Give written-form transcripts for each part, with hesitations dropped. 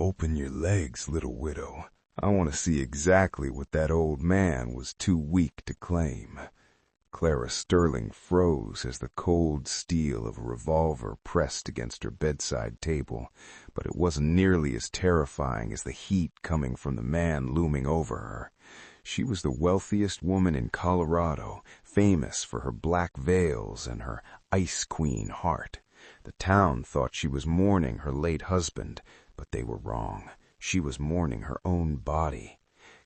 Open your legs, little widow. I want to see exactly what that old man was too weak to claim. Clara Sterling froze as the cold steel of a revolver pressed against her bedside table, but it wasn't nearly as terrifying as the heat coming from the man looming over her. She was the wealthiest woman in Colorado, famous for her black veils and her Ice Queen heart. The town thought she was mourning her late husband, but they were wrong. She was mourning her own body.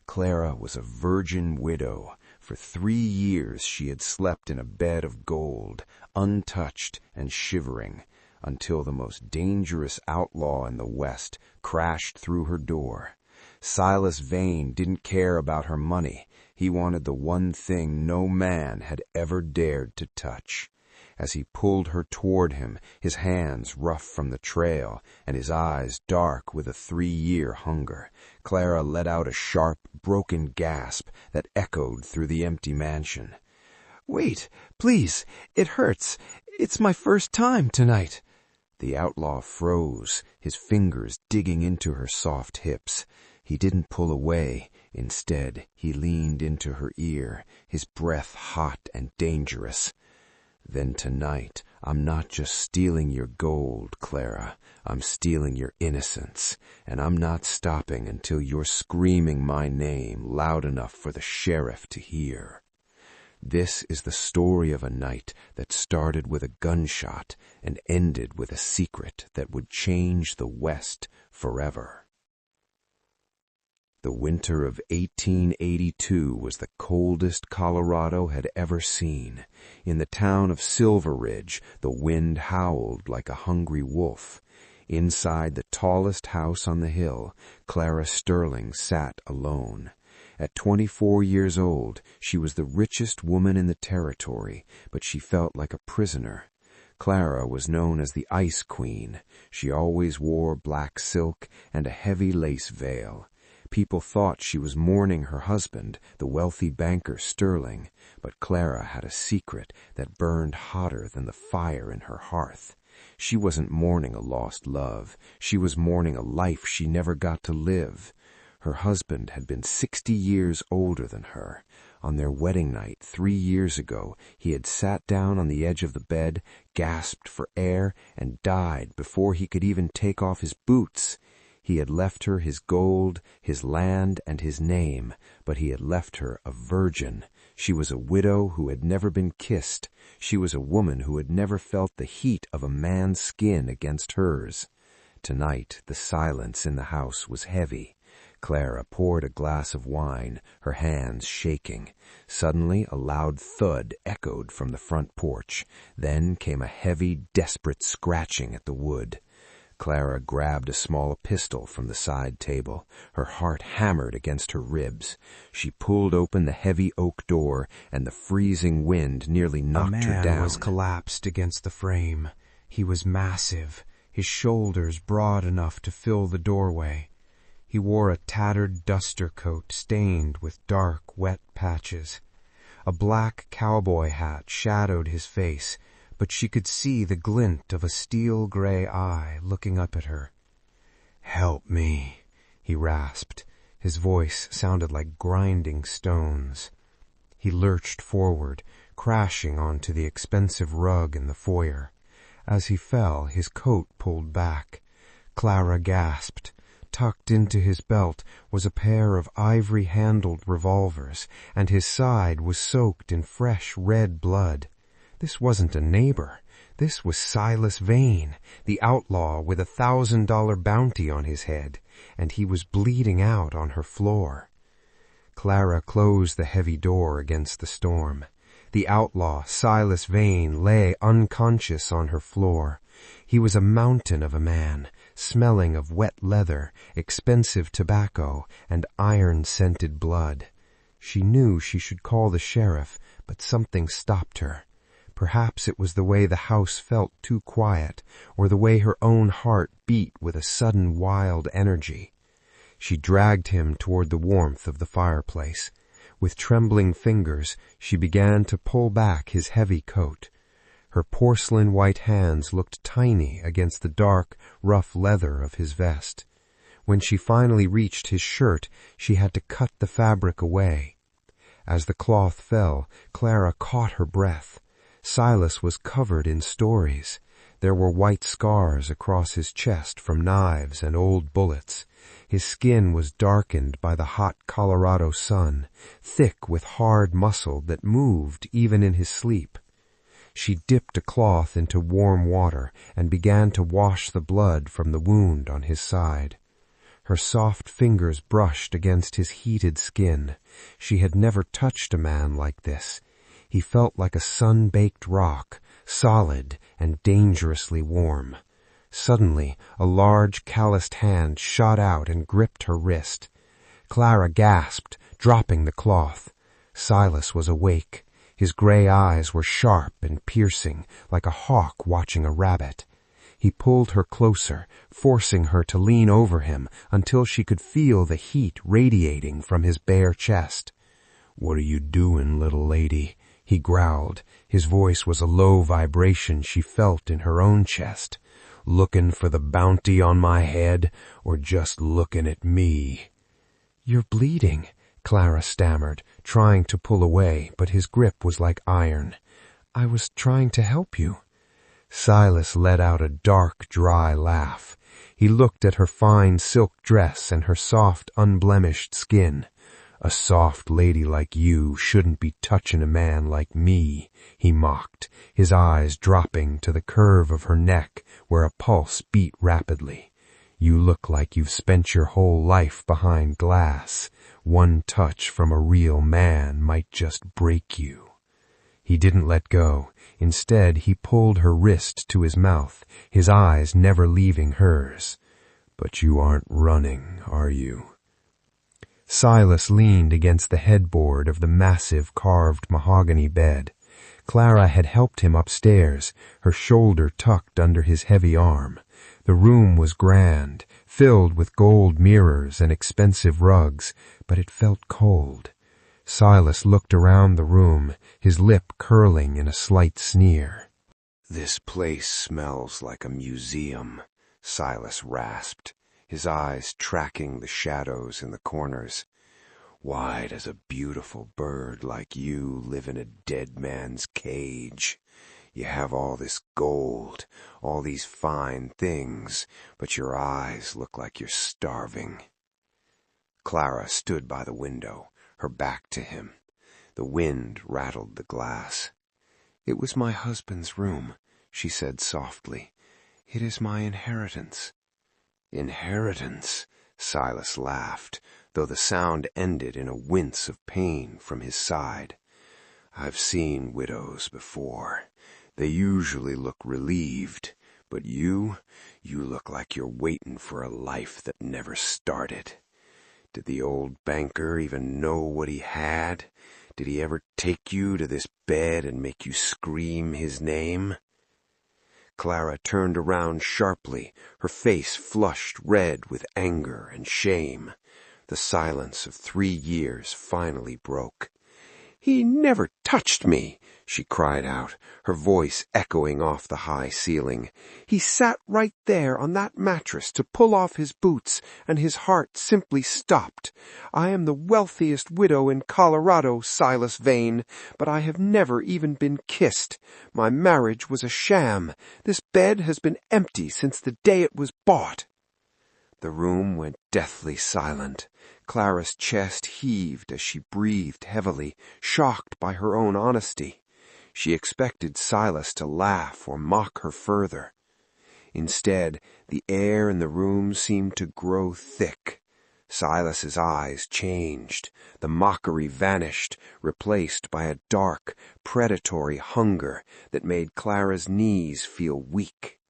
Clara was a virgin widow. For 3 years she had slept in a bed of gold, untouched and shivering, until the most dangerous outlaw in the West crashed through her door. Silas Vane didn't care about her money. He wanted the one thing no man had ever dared to touch. As he pulled her toward him, his hands rough from the trail and his eyes dark with a 3-year hunger, Clara let out a sharp, broken gasp that echoed through the empty mansion. "Wait, please, it hurts. It's my first time tonight." The outlaw froze, his fingers digging into her soft hips. He didn't pull away. Instead, he leaned into her ear, his breath hot and dangerous. "Then tonight, I'm not just stealing your gold, Clara. I'm stealing your innocence, and I'm not stopping until you're screaming my name loud enough for the sheriff to hear." This is the story of a night that started with a gunshot and ended with a secret that would change the West forever. The winter of 1882 was the coldest Colorado had ever seen. In the town of Silver Ridge, the wind howled like a hungry wolf. Inside the tallest house on the hill, Clara Sterling sat alone. At 24 years old, she was the richest woman in the territory, but she felt like a prisoner. Clara was known as the Ice Queen. She always wore black silk and a heavy lace veil. People thought she was mourning her husband, the wealthy banker Sterling, but Clara had a secret that burned hotter than the fire in her hearth. She wasn't mourning a lost love. She was mourning a life she never got to live. Her husband had been 60 years older than her. On their wedding night 3 years ago, he had sat down on the edge of the bed, gasped for air, and died before he could even take off his boots. He had left her his gold, his land, and his name, but he had left her a virgin. She was a widow who had never been kissed. She was a woman who had never felt the heat of a man's skin against hers. Tonight, the silence in the house was heavy. Clara poured a glass of wine, her hands shaking. Suddenly, a loud thud echoed from the front porch. Then came a heavy, desperate scratching at the wood. Clara grabbed a small pistol from the side table. Her heart hammered against her ribs. She pulled open the heavy oak door, and the freezing wind nearly knocked her down. A man was collapsed against the frame. He was massive, his shoulders broad enough to fill the doorway. He wore a tattered duster coat stained with dark, wet patches. A black cowboy hat shadowed his face, but she could see the glint of a steel-gray eye looking up at her. "Help me," he rasped. His voice sounded like grinding stones. He lurched forward, crashing onto the expensive rug in the foyer. As he fell, his coat pulled back. Clara gasped. Tucked into his belt was a pair of ivory-handled revolvers, and his side was soaked in fresh red blood. This wasn't a neighbor. This was Silas Vane, the outlaw with a $1,000 bounty on his head, and he was bleeding out on her floor. Clara closed the heavy door against the storm. The outlaw, Silas Vane, lay unconscious on her floor. He was a mountain of a man, smelling of wet leather, expensive tobacco, and iron-scented blood. She knew she should call the sheriff, but something stopped her. Perhaps it was the way the house felt too quiet, or the way her own heart beat with a sudden wild energy. She dragged him toward the warmth of the fireplace. With trembling fingers, she began to pull back his heavy coat. Her porcelain white hands looked tiny against the dark, rough leather of his vest. When she finally reached his shirt, she had to cut the fabric away. As the cloth fell, Clara caught her breath. Silas was covered in stories. There were white scars across his chest from knives and old bullets. His skin was darkened by the hot Colorado sun, thick with hard muscle that moved even in his sleep. She dipped a cloth into warm water and began to wash the blood from the wound on his side. Her soft fingers brushed against his heated skin. She had never touched a man like this. He felt like a sun-baked rock, solid and dangerously warm. Suddenly, a large, calloused hand shot out and gripped her wrist. Clara gasped, dropping the cloth. Silas was awake. His gray eyes were sharp and piercing, like a hawk watching a rabbit. He pulled her closer, forcing her to lean over him until she could feel the heat radiating from his bare chest. "What are you doing, little lady?" he growled. His voice was a low vibration she felt in her own chest. "Looking for the bounty on my head, or just looking at me?" "You're bleeding," Clara stammered, trying to pull away, but his grip was like iron. "I was trying to help you." Silas let out a dark, dry laugh. He looked at her fine silk dress and her soft, unblemished skin. "A soft lady like you shouldn't be touching a man like me," he mocked, his eyes dropping to the curve of her neck where a pulse beat rapidly. "You look like you've spent your whole life behind glass. One touch from a real man might just break you." He didn't let go. Instead, he pulled her wrist to his mouth, his eyes never leaving hers. "But you aren't running, are you?" Silas leaned against the headboard of the massive carved mahogany bed. Clara had helped him upstairs, her shoulder tucked under his heavy arm. The room was grand, filled with gold mirrors and expensive rugs, but it felt cold. Silas looked around the room, his lip curling in a slight sneer. "This place smells like a museum," Silas rasped, his eyes tracking the shadows in the corners. "Why does a beautiful bird like you live in a dead man's cage? You have all this gold, all these fine things, but your eyes look like you're starving." Clara stood by the window, her back to him. The wind rattled the glass. "It was my husband's room," she said softly. "It is my inheritance." "Inheritance?" Silas laughed, though the sound ended in a wince of pain from his side. "I've seen widows before. They usually look relieved, but you look like you're waiting for a life that never started. Did the old banker even know what he had? Did he ever take you to this bed and make you scream his name?" Clara turned around sharply, her face flushed red with anger and shame. The silence of 3 years finally broke. "He never touched me," she cried out, her voice echoing off the high ceiling. "He sat right there on that mattress to pull off his boots, and his heart simply stopped. I am the wealthiest widow in Colorado, Silas Vane, but I have never even been kissed. My marriage was a sham. This bed has been empty since the day it was bought." The room went deathly silent. Clara's chest heaved as she breathed heavily, shocked by her own honesty. She expected Silas to laugh or mock her further. Instead, the air in the room seemed to grow thick. Silas's eyes changed. The mockery vanished, replaced by a dark, predatory hunger that made Clara's knees feel weak.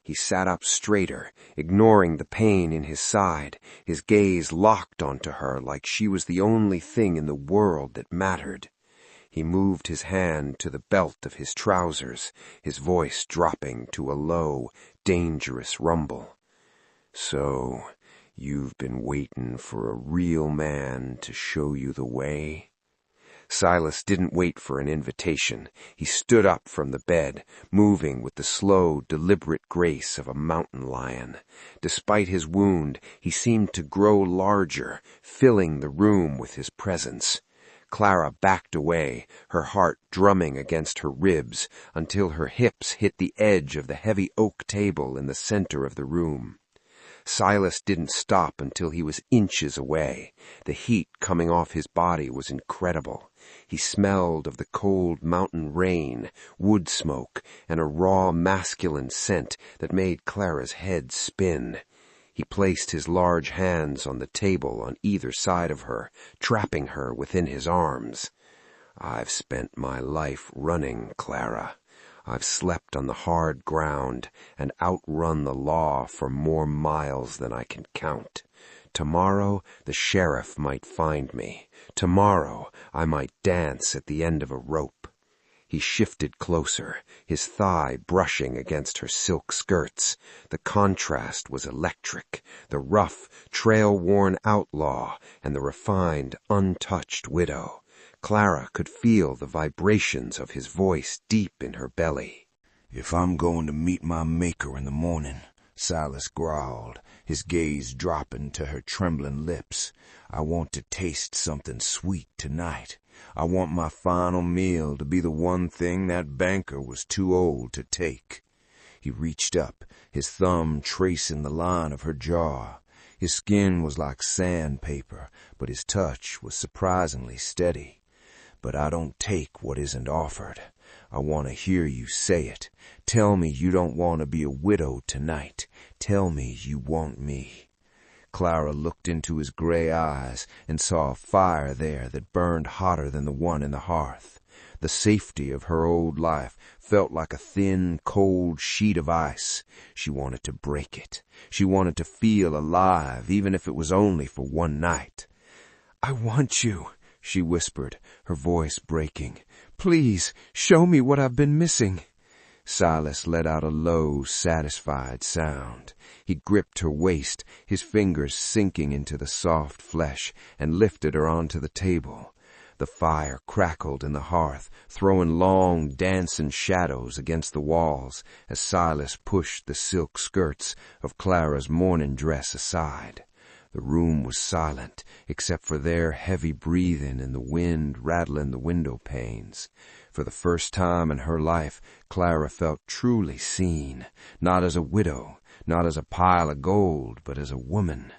He sat up straighter, ignoring the pain in his side, his gaze locked onto her like she was the only thing in the world that mattered. He moved his hand to the belt of his trousers, his voice dropping to a low, dangerous rumble. "So, you've been waiting for a real man to show you the way?" Silas didn't wait for an invitation. He stood up from the bed, moving with the slow, deliberate grace of a mountain lion. Despite his wound, he seemed to grow larger, filling the room with his presence. Clara backed away, her heart drumming against her ribs, until her hips hit the edge of the heavy oak table in the center of the room. Silas didn't stop until he was inches away. The heat coming off his body was incredible. He smelled of the cold mountain rain, wood smoke, and a raw masculine scent that made Clara's head spin. He placed his large hands on the table on either side of her, trapping her within his arms. "I've spent my life running, Clara. I've slept on the hard ground and outrun the law for more miles than I can count. Tomorrow the sheriff might find me. Tomorrow I might dance at the end of a rope." He shifted closer, his thigh brushing against her silk skirts. The contrast was electric, the rough, trail-worn outlaw and the refined, untouched widow. Clara could feel the vibrations of his voice deep in her belly. "If I'm going to meet my maker in the morning," Silas growled, his gaze dropping to her trembling lips, "I want to taste something sweet tonight. I want my final meal to be the one thing that banker was too old to take." He reached up, his thumb tracing the line of her jaw. His skin was like sandpaper, but his touch was surprisingly steady. "But I don't take what isn't offered. I want to hear you say it. Tell me you don't want to be a widow tonight. Tell me you want me." Clara looked into his gray eyes and saw a fire there that burned hotter than the one in the hearth. The safety of her old life felt like a thin, cold sheet of ice. She wanted to break it. She wanted to feel alive, even if it was only for one night. "I want you," she whispered, her voice breaking. "Please, show me what I've been missing." Silas let out a low, satisfied sound. He gripped her waist, his fingers sinking into the soft flesh, and lifted her onto the table. The fire crackled in the hearth, throwing long, dancing shadows against the walls as Silas pushed the silk skirts of Clara's morning dress aside. The room was silent, except for their heavy breathing and the wind rattling the window panes. For the first time in her life, Clara felt truly seen, not as a widow, not as a pile of gold, but as a woman.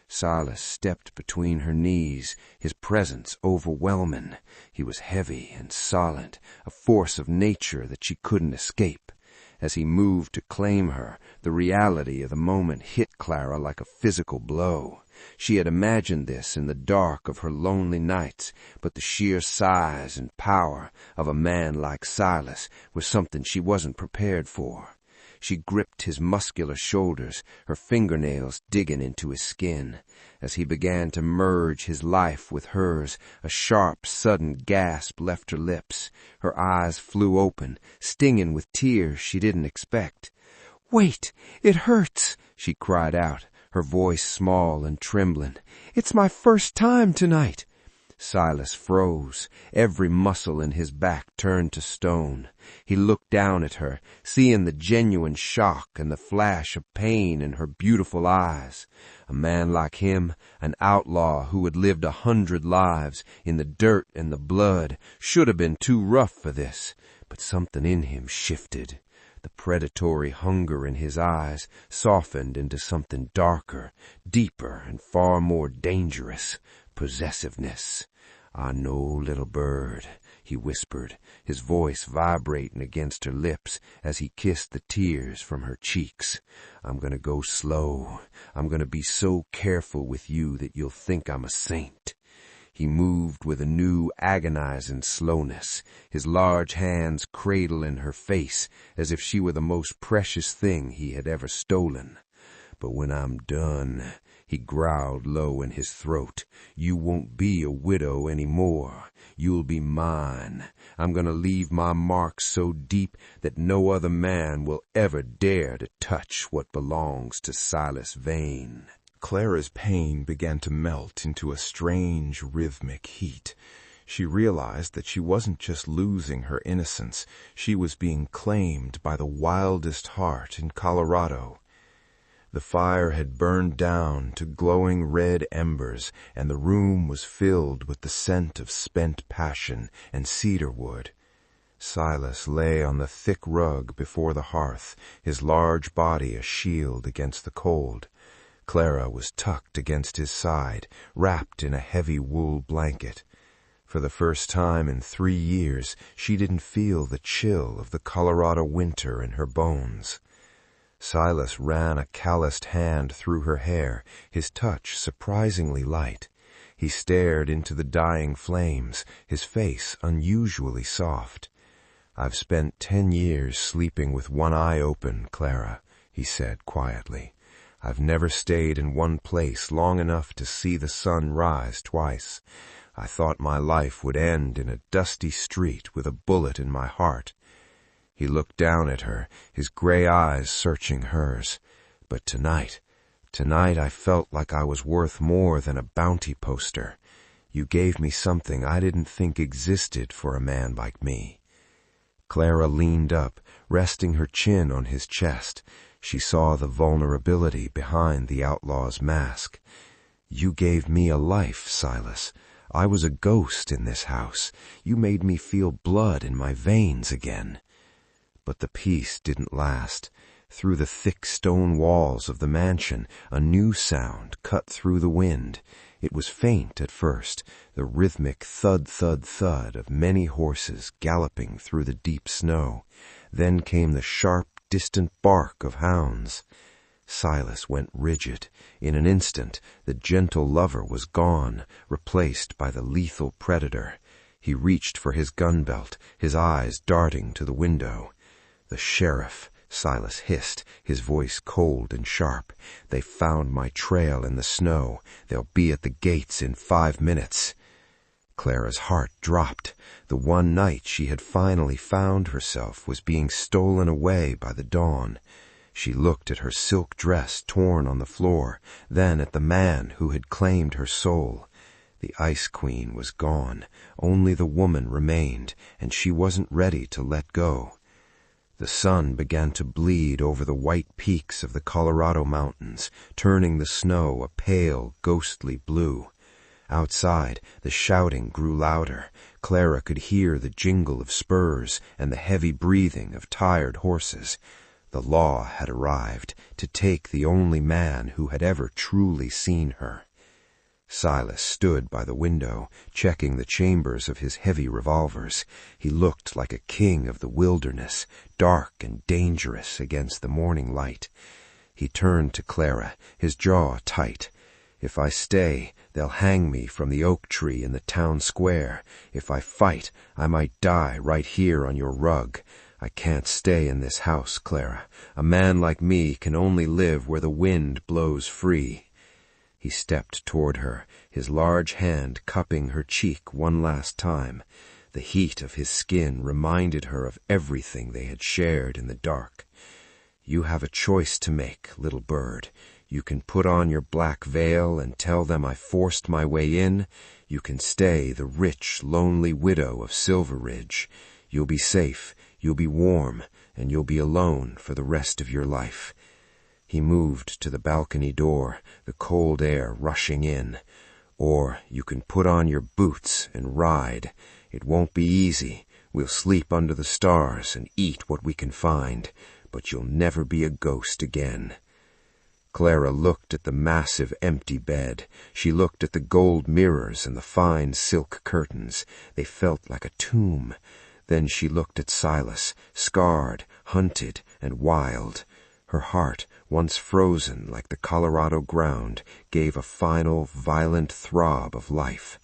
Silas stepped between her knees, his presence overwhelming. He was heavy and solid, a force of nature that she couldn't escape. As he moved to claim her, the reality of the moment hit Clara like a physical blow. She had imagined this in the dark of her lonely nights, but the sheer size and power of a man like Silas was something she wasn't prepared for. She gripped his muscular shoulders, her fingernails digging into his skin. As he began to merge his life with hers, a sharp, sudden gasp left her lips. Her eyes flew open, stinging with tears she didn't expect. "Wait! It hurts!" she cried out, her voice small and trembling. "It's my first time tonight." Silas froze. Every muscle in his back turned to stone. He looked down at her, seeing the genuine shock and the flash of pain in her beautiful eyes. A man like him, an outlaw who had lived 100 lives in the dirt and the blood, should have been too rough for this. But something in him shifted. The predatory hunger in his eyes softened into something darker, deeper, and far more dangerous. Possessiveness. "I know, little bird," he whispered, his voice vibrating against her lips as he kissed the tears from her cheeks. "I'm gonna go slow. I'm gonna be so careful with you that you'll think I'm a saint." He moved with a new agonizing slowness, his large hands cradling her face as if she were the most precious thing he had ever stolen. "But when I'm done," he growled low in his throat, "you won't be a widow any more. You'll be mine. I'm going to leave my mark so deep that no other man will ever dare to touch what belongs to Silas Vane." Clara's pain began to melt into a strange rhythmic heat. She realized that she wasn't just losing her innocence, she was being claimed by the wildest heart in Colorado. The fire had burned down to glowing red embers, and the room was filled with the scent of spent passion and cedar wood. Silas lay on the thick rug before the hearth, his large body a shield against the cold. Clara was tucked against his side, wrapped in a heavy wool blanket. For the first time in 3 years, she didn't feel the chill of the Colorado winter in her bones. Silas ran a calloused hand through her hair, his touch surprisingly light. He stared into the dying flames, his face unusually soft. "I've spent 10 years sleeping with one eye open, Clara," he said quietly. "I've never stayed in one place long enough to see the sun rise twice. I thought my life would end in a dusty street with a bullet in my heart." He looked down at her, his gray eyes searching hers. "But tonight I felt like I was worth more than a bounty poster. You gave me something I didn't think existed for a man like me." Clara leaned up, resting her chin on his chest. She saw the vulnerability behind the outlaw's mask. "You gave me a life, Silas. I was a ghost in this house. You made me feel blood in my veins again." But the peace didn't last. Through the thick stone walls of the mansion, a new sound cut through the wind. It was faint at first, the rhythmic thud-thud-thud of many horses galloping through the deep snow. Then came the sharp, distant bark of hounds. Silas went rigid. In an instant, the gentle lover was gone, replaced by the lethal predator. He reached for his gun belt, his eyes darting to the window. "The sheriff," Silas hissed, his voice cold and sharp. "They found my trail in the snow. They'll be at the gates in 5 minutes." Clara's heart dropped. The one night she had finally found herself was being stolen away by the dawn. She looked at her silk dress torn on the floor, then at the man who had claimed her soul. The Ice Queen was gone. Only the woman remained, and she wasn't ready to let go. The sun began to bleed over the white peaks of the Colorado mountains, turning the snow a pale, ghostly blue. Outside, the shouting grew louder. Clara could hear the jingle of spurs and the heavy breathing of tired horses. The law had arrived to take the only man who had ever truly seen her. Silas stood by the window, checking the chambers of his heavy revolvers. He looked like a king of the wilderness, dark and dangerous against the morning light. He turned to Clara, his jaw tight. "If I stay, they'll hang me from the oak tree in the town square. If I fight, I might die right here on your rug. I can't stay in this house, Clara. A man like me can only live where the wind blows free." He stepped toward her, his large hand cupping her cheek one last time. The heat of his skin reminded her of everything they had shared in the dark. "You have a choice to make, little bird. You can put on your black veil and tell them I forced my way in. You can stay the rich, lonely widow of Silver Ridge. You'll be safe, you'll be warm, and you'll be alone for the rest of your life." He moved to the balcony door, the cold air rushing in. "Or you can put on your boots and ride. It won't be easy. We'll sleep under the stars and eat what we can find, but you'll never be a ghost again." Clara looked at the massive empty bed. She looked at the gold mirrors and the fine silk curtains. They felt like a tomb. Then she looked at Silas, scarred, hunted, and wild. Her heart, once frozen like the Colorado ground, gave a final, violent throb of life.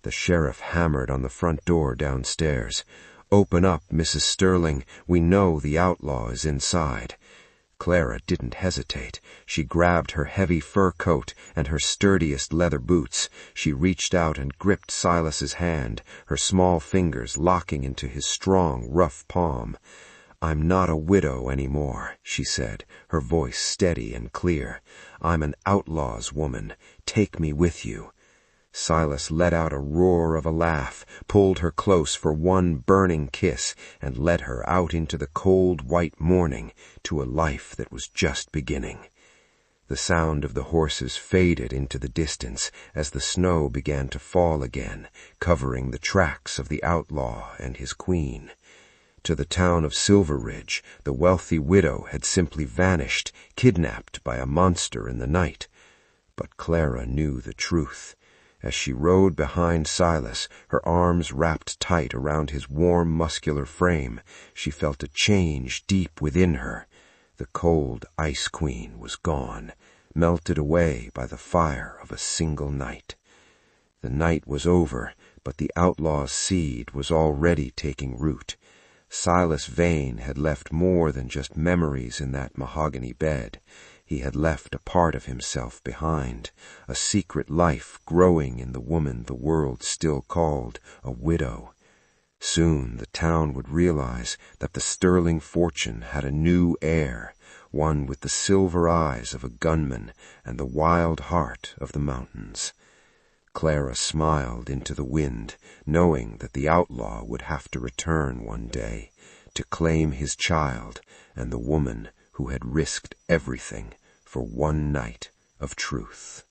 The sheriff hammered on the front door downstairs. "Open up, Mrs. Sterling. We know the outlaw is inside." Clara didn't hesitate. She grabbed her heavy fur coat and her sturdiest leather boots. She reached out and gripped Silas's hand, her small fingers locking into his strong, rough palm. "I'm not a widow anymore," she said, her voice steady and clear. "I'm an outlaw's woman. Take me with you." Silas let out a roar of a laugh, pulled her close for one burning kiss, and led her out into the cold white morning to a life that was just beginning. The sound of the horses faded into the distance as the snow began to fall again, covering the tracks of the outlaw and his queen. To the town of Silver Ridge, the wealthy widow had simply vanished, kidnapped by a monster in the night. But Clara knew the truth. As she rode behind Silas, her arms wrapped tight around his warm, muscular frame, she felt a change deep within her. The cold Ice Queen was gone, melted away by the fire of a single night. The night was over, but the outlaw's seed was already taking root. Silas Vane had left more than just memories in that mahogany bed. He had left a part of himself behind, a secret life growing in the woman the world still called a widow. Soon the town would realize that the sterling fortune had a new heir, one with the silver eyes of a gunman and the wild heart of the mountains. Clara smiled into the wind, knowing that the outlaw would have to return one day, to claim his child and the woman who had risked everything for one night of truth.